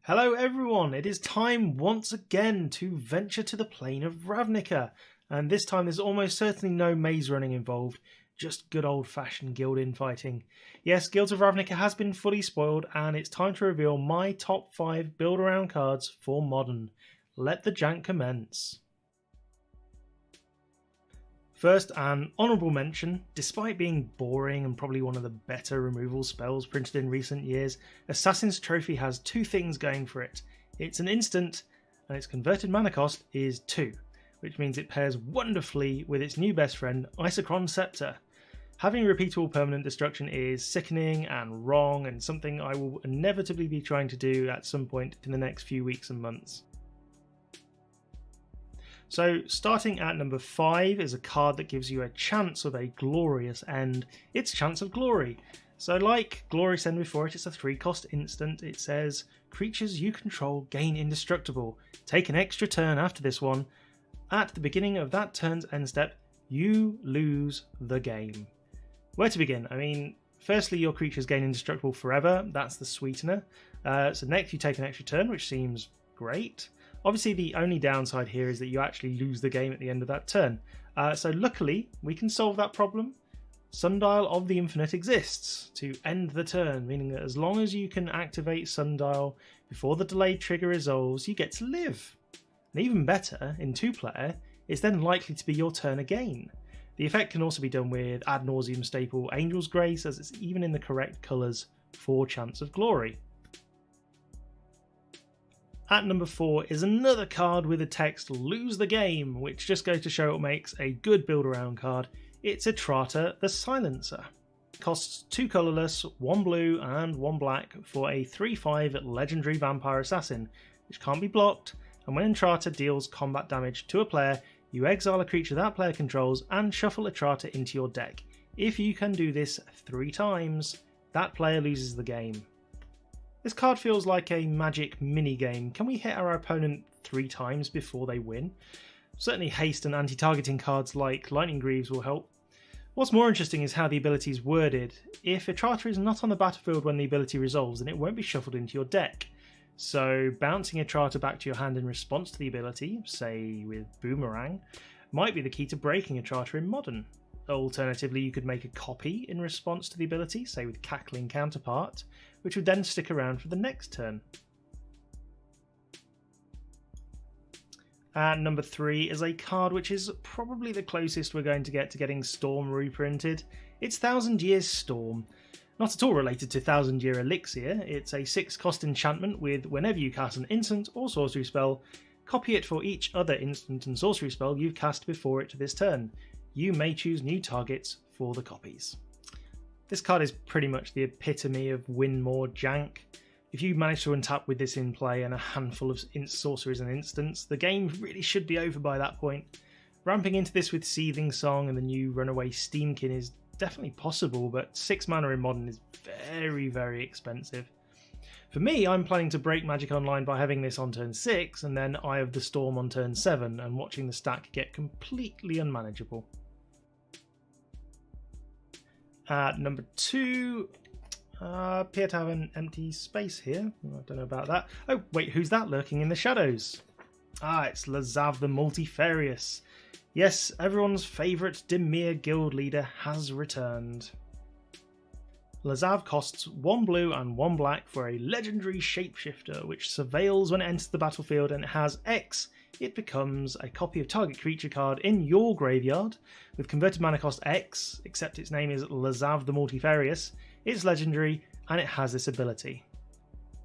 Hello everyone, it is time once again to venture to the plane of Ravnica, and this time there's almost certainly no maze running involved, just good old fashioned guild infighting. Yes, Guilds of Ravnica has been fully spoiled, and it's time to reveal my top 5 build around cards for Modern. Let the jank commence. First, an honourable mention. Despite being boring and probably one of the better removal spells printed in recent years, Assassin's Trophy has two things going for it. It's an instant, and its converted mana cost is 2, which means it pairs wonderfully with its new best friend, Isochron Scepter. Having repeatable permanent destruction is sickening and wrong, and something I will inevitably be trying to do at some point in the next few weeks and months. So starting at number 5 is a card that gives you a chance of a glorious end. It's Chance of Glory. So like Glorious End before it, it's a 3-cost instant. It says, creatures you control gain indestructible. Take an extra turn after this one. At the beginning of that turn's end step, you lose the game. Where to begin? I mean, firstly, your creatures gain indestructible forever. That's the sweetener. So next you take an extra turn, which seems great. Obviously, the only downside here is that you actually lose the game at the end of that turn. So luckily, we can solve that problem. Sundial of the Infinite exists to end the turn, meaning that as long as you can activate Sundial before the delayed trigger resolves, you get to live. And even better, in 2-player, it's then likely to be your turn again. The effect can also be done with ad nauseum staple Angel's Grace, as it's even in the correct colours for Chance of Glory. At number 4 is another card with the text Lose the Game, which just goes to show what makes a good build around card. It's Etrata the Silencer. Costs 2 colourless, 1 blue and 1 black for a 3/5 legendary vampire assassin, which can't be blocked, and when Etrata deals combat damage to a player, you exile a creature that player controls and shuffle Etrata into your deck. If you can do this 3 times, that player loses the game. This card feels like a Magic mini-game. Can we hit our opponent 3 times before they win? Certainly haste and anti-targeting cards like Lightning Greaves will help. What's more interesting is how the ability is worded. If Etrata is not on the battlefield when the ability resolves, then it won't be shuffled into your deck. So bouncing Etrata back to your hand in response to the ability, say with Boomerang, might be the key to breaking Etrata in Modern. Alternatively, you could make a copy in response to the ability, say with Cackling Counterpart, which would then stick around for the next turn. And number 3 is a card which is probably the closest we're going to get to getting Storm reprinted. It's Thousand Years Storm. Not at all related to Thousand Year Elixir, it's a 6-cost enchantment with whenever you cast an instant or sorcery spell, copy it for each other instant and sorcery spell you've cast before it this turn. You may choose new targets for the copies. This card is pretty much the epitome of win more jank. If you manage to untap with this in play and a handful of sorceries and instants, the game really should be over by that point. Ramping into this with Seething Song and the new Runaway Steamkin is definitely possible, but 6 mana in Modern is very, very expensive. For me, I'm planning to break Magic Online by having this on turn 6 and then Eye of the Storm on turn 7 and watching the stack get completely unmanageable. At number 2, appear to have an empty space here. I don't know about that. Oh, wait, who's that lurking in the shadows? It's Lazar the Multifarious. Yes, everyone's favourite Dimir guild leader has returned. Lazar costs 1 blue and 1 black for a legendary shapeshifter which surveils when it enters the battlefield, and it has X. It becomes a copy of target creature card in your graveyard with converted mana cost X, except its name is Lazar the Multifarious. It's legendary and it has this ability.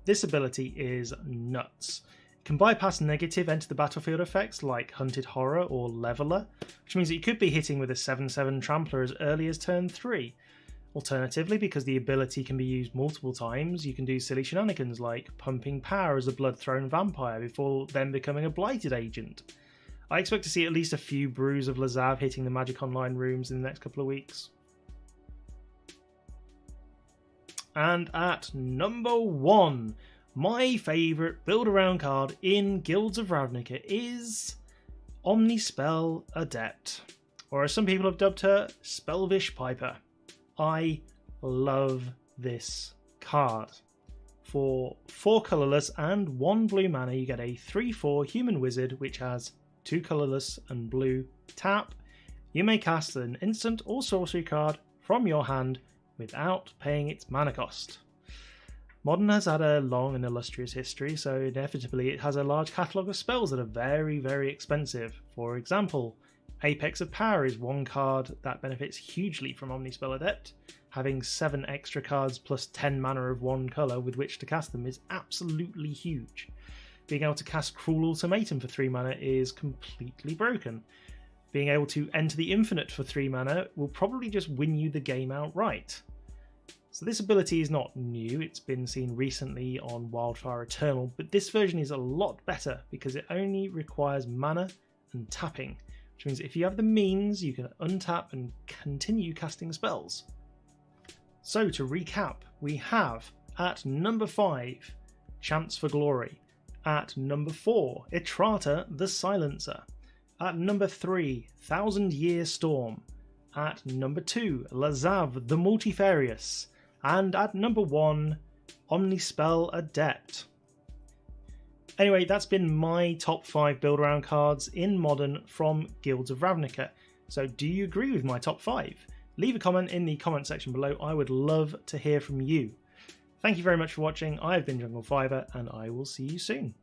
This ability is nuts. It can bypass negative enter the battlefield effects like Hunted Horror or Leveler, which means that you could be hitting with a 7/7 Trampler as early as turn 3. Alternatively, because the ability can be used multiple times, you can do silly shenanigans like pumping power as a Bloodthrone Vampire before then becoming a Blighted Agent. I expect to see at least a few brews of Lazar hitting the Magic Online rooms in the next couple of weeks. And at number 1, my favourite build-around card in Guilds of Ravnica is Omni Spell Adept, or as some people have dubbed her, Spellvish Piper. I love this card. For 4 colourless and 1 blue mana, you get a 3/4 human wizard which has 2 colourless and blue tap. You may cast an instant or sorcery card from your hand without paying its mana cost. Modern has had a long and illustrious history, so inevitably it has a large catalogue of spells that are very, very expensive. For example, Apex of Power is one card that benefits hugely from Omni Adept. Having 7 extra cards plus 10 mana of one colour with which to cast them is absolutely huge. Being able to cast Cruel Ultimatum for 3 mana is completely broken. Being able to enter the Infinite for 3 mana will probably just win you the game outright. So this ability is not new, it's been seen recently on Wildfire Eternal, but this version is a lot better because it only requires mana and tapping, which means if you have the means, you can untap and continue casting spells. So to recap, we have at number 5, Chance for Glory. At number 4, Etrata the Silencer. At number 3, Thousand Year Storm. At number 2, Lazar the Multifarious. And at number 1, Omnispell Adept. Anyway, that's been my top 5 build around cards in Modern from Guilds of Ravnica. So do you agree with my top 5? Leave a comment in the comment section below, I would love to hear from you. Thank you very much for watching, I have been Jungle Fiver and I will see you soon.